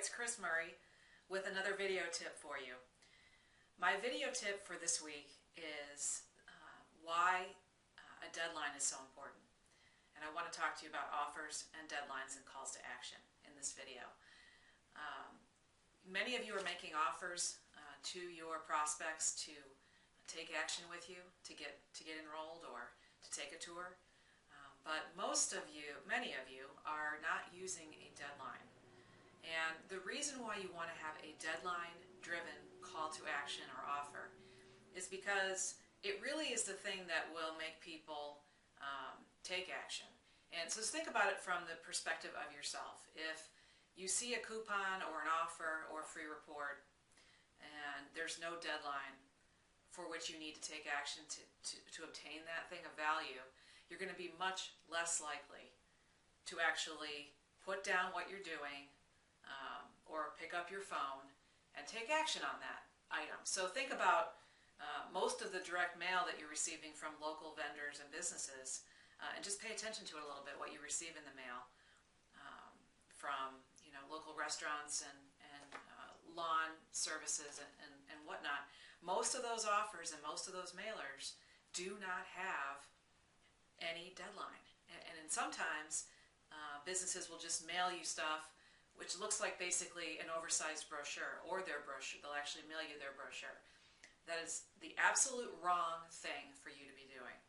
it's Kris Murray with another video tip for you. My video tip for this week is why a deadline is so important. And I want to talk to you about offers and deadlines and calls to action in this video. Many of you are making offers to your prospects to take action with you, to get enrolled or to take a tour. But many of you are not using a deadline. And the reason why you want to have a deadline-driven call to action or offer is because it really is the thing that will make people take action. And so think about it from the perspective of yourself. If you see a coupon or an offer or a free report and there's no deadline for which you need to take action to obtain that thing of value, you're going to be much less likely to actually put down what you're doing or pick up your phone and take action on that item. So think about most of the direct mail that you're receiving from local vendors and businesses, and just pay attention to it a little bit, what you receive in the mail from local restaurants and lawn services and whatnot. Most of those offers and most of those mailers do not have any deadline. And sometimes businesses will just mail you stuff which looks like basically an oversized brochure or their brochure. They'll actually mail you their brochure. That is the absolute wrong thing for you to be doing.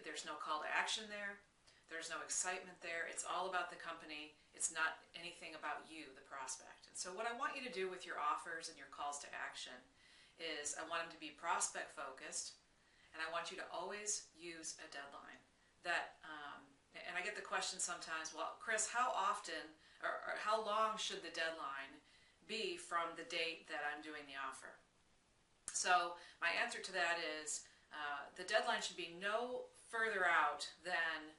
There's no call to action there. There's no excitement there. It's all about the company. It's not anything about you, the prospect. And so what I want you to do with your offers and your calls to action is I want them to be prospect focused, and I want you to always use a deadline. And I get the question sometimes, well, Kris, how often or how long should the deadline be from the date that I'm doing the offer? So my answer to that is the deadline should be no further out than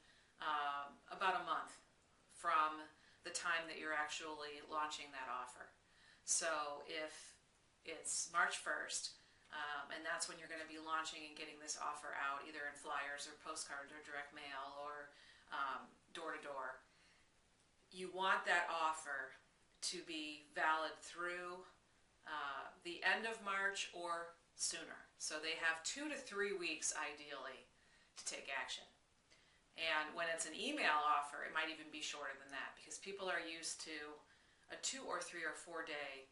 about a month from the time that you're actually launching that offer. So if it's March 1st, and that's when you're going to be launching and getting this offer out, either in flyers or postcards or direct mail or door-to-door, you want that offer to be valid through the end of March or sooner. So they have 2 to 3 weeks ideally to take action. And when it's an email offer, it might even be shorter than that because people are used to a 2 or 3 or 4 day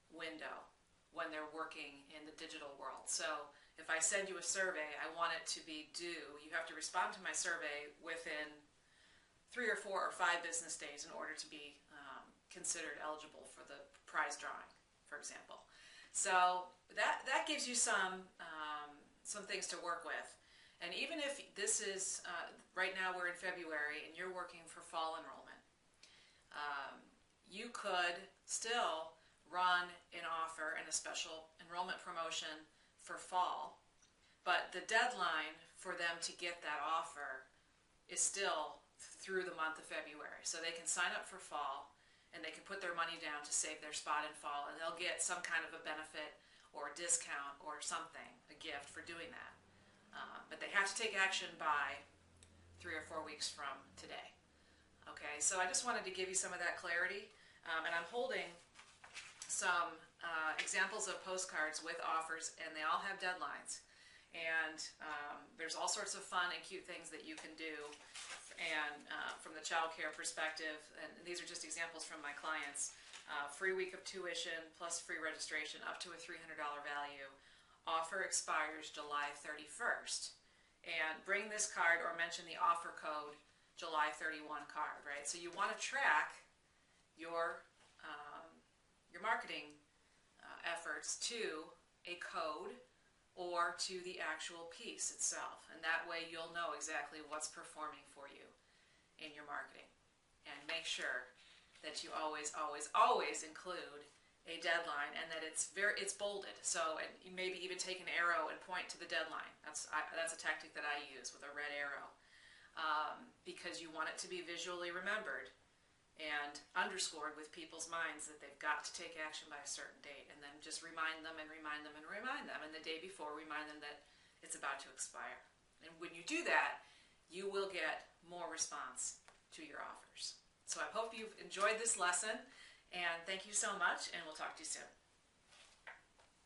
window when they're working in the digital world. So if I send you a survey, I want it to be due. You have to respond to my survey within 3 or 4 or 5 business days in order to be considered eligible for the prize drawing, for example. So that gives you some things to work with. And even if this is, right now we're in February and you're working for fall enrollment, you could still run an offer and a special enrollment promotion for fall, but the deadline for them to get that offer is still through the month of February. So they can sign up for fall and they can put their money down to save their spot in fall, and they'll get some kind of a benefit or a discount or something, a gift for doing that. But they have to take action by 3 or 4 weeks from today. Okay, so I just wanted to give you some of that clarity, and I'm holding some examples of postcards with offers, and they all have deadlines. And there's all sorts of fun and cute things that you can do, and from the child care perspective, and these are just examples from my clients, free week of tuition plus free registration up to a $300 value. Offer expires July 31st. And bring this card or mention the offer code July 31 card, right? So you want to track your marketing efforts to a code or to the actual piece itself. And that way you'll know exactly what's performing for you in your marketing. And make sure that you always, always, always include a deadline, and that it's bolded. So, and you maybe even take an arrow and point to the deadline. That's a tactic that I use with a red arrow, because you want it to be visually remembered and underscored with people's minds that they've got to take action by a certain date, and then just remind them and remind them and remind them, and the day before remind them that it's about to expire. And when you do that, you will get more response to your offers. So I hope you've enjoyed this lesson. And thank you so much, and we'll talk to you soon.